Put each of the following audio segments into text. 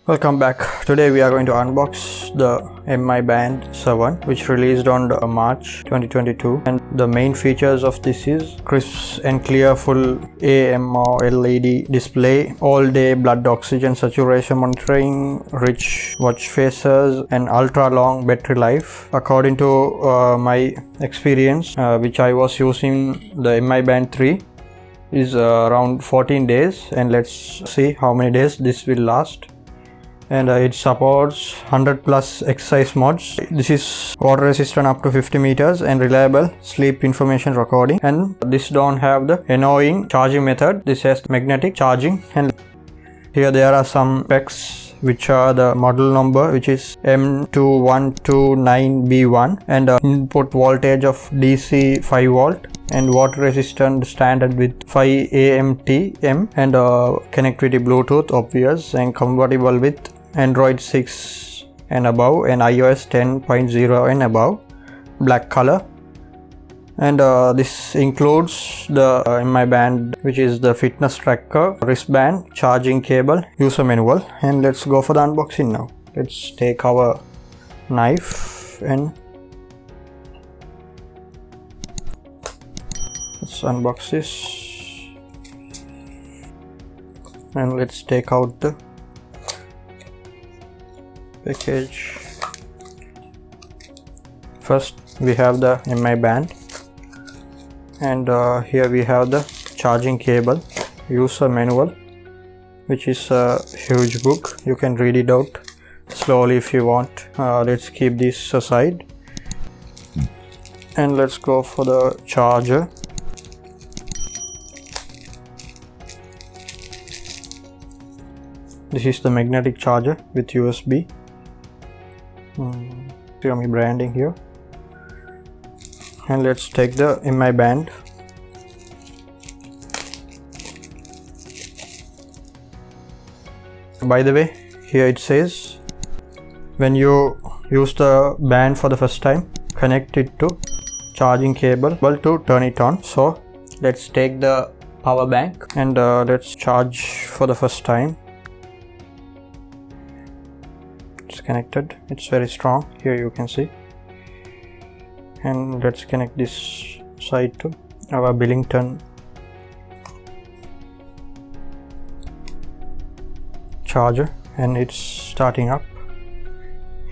Welcome back. Today we are going to unbox the Mi Band 7 which released on March 2022, and the main features of this is crisp and clear full AMOLED display, all day blood oxygen saturation monitoring, rich watch faces and ultra long battery life. According to my experience, which I was using the Mi Band 3, is around 14 days, and let's see how many days this will last. And it supports 100 plus exercise modes. This is water resistant up to 50 meters and reliable sleep information recording, and this don't have the annoying charging method. This has magnetic charging, and here there are some specs, which are the model number, which is M2129B1, and input voltage of DC 5 volt and water resistant standard with 5 AMTM, and connectivity Bluetooth obvious, and compatible with Android 6 and above and iOS 10.0 and above, black color. And this includes the Mi Band, which is the fitness tracker, wristband, charging cable, user manual. And let's go for the unboxing now. Let's take our knife and let's unbox this, and let's take out the package. First we have the Mi Band, and here we have the charging cable, user manual, which is a huge book. You can read it out slowly if you want. Let's keep this aside and let's go for the charger. This is the magnetic charger with USB. Xiaomi branding here. And let's take the Mi Band. By the way, here it says when you use the band for the first time, connect it to charging cable to turn it on. So let's take the power bank and let's charge for the first time. It's connected, it's very strong, here you can see. And let's connect this side to our Billington charger, and it's starting up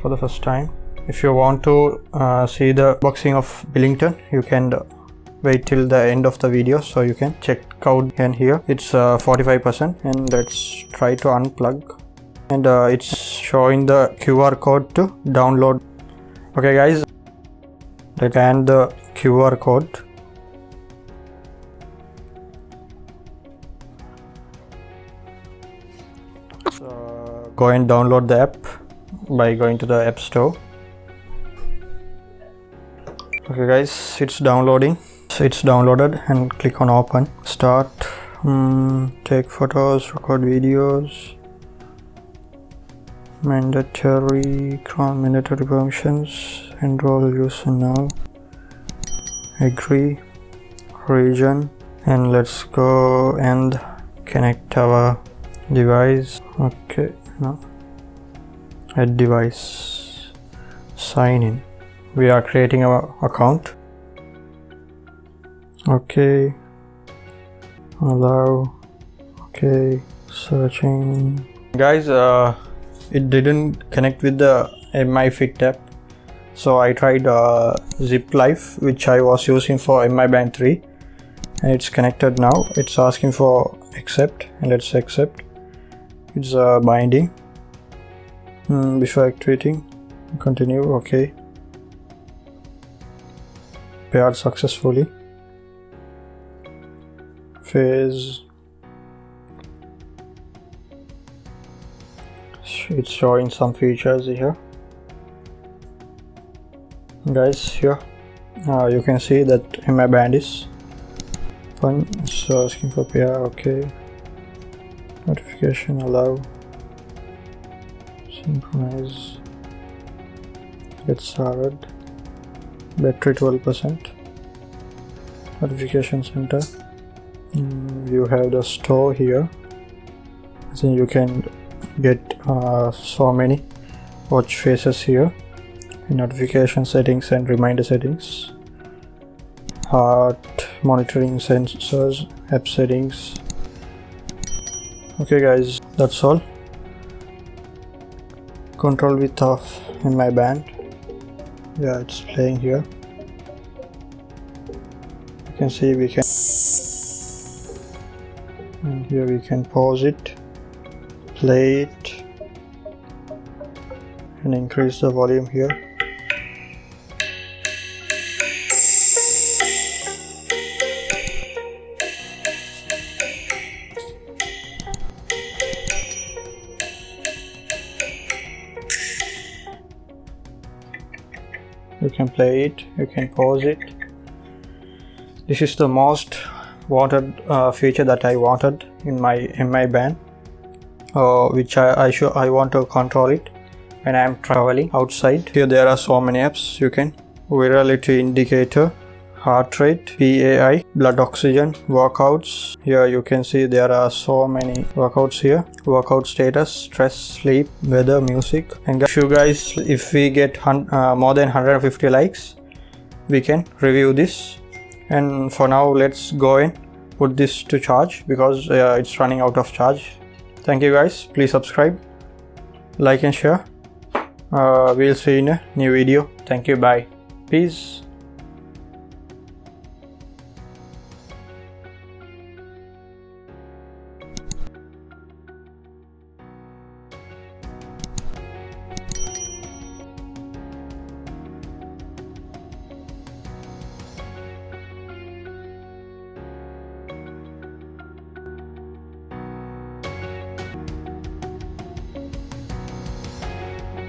for the first time. If you want to see the boxing of Billington, you can wait till the end of the video so you can check out. And here it's 45%, and let's try to unplug. And it's showing the QR code to download. Okay guys, let's scan the QR code. So go and download the app by going to the App Store. Okay guys, it's downloading. So it's downloaded, and click on open. Start. Take photos, record videos. Mandatory permissions. Enroll user now. Agree. Region. And let's go and connect our device. Okay, now add device. Sign in. We are creating our account. Okay. Allow. Okay. Searching. Guys, it didn't connect with the Mi Fit app, so I tried Zip Life, which I was using for Mi Band 3, and it's connected now. It's asking for accept, and let's accept. It's binding. Before activating, continue. Okay. Paired successfully. Phase. It's showing some features here. Guys, here you can see that Mi Band is fun. So asking for pair. Okay. Notification allow. Synchronize. Get started. Battery 12%. Notification center. You have the store here. So you can get so many watch faces here in notification settings and reminder settings, heart monitoring sensors, app settings. Okay guys, that's all. Control width of MI band. Yeah, it's playing here. You can see we can, and here we can pause it, play it, and increase the volume here. You can play it, you can pause it. This is the most wanted feature that I wanted in my MI band, which I want to control it when I am traveling outside. Here there are so many apps. You can virality indicator, heart rate, PAI, blood oxygen, workouts. Here you can see there are so many workouts here. Workout status, stress, sleep, weather, music. And if we get more than 150 likes, we can review this. And for now, let's go and put this to charge because it's running out of charge. Thank you guys. Please subscribe, like and share. We'll see you in a new video. Thank you. Bye. Peace.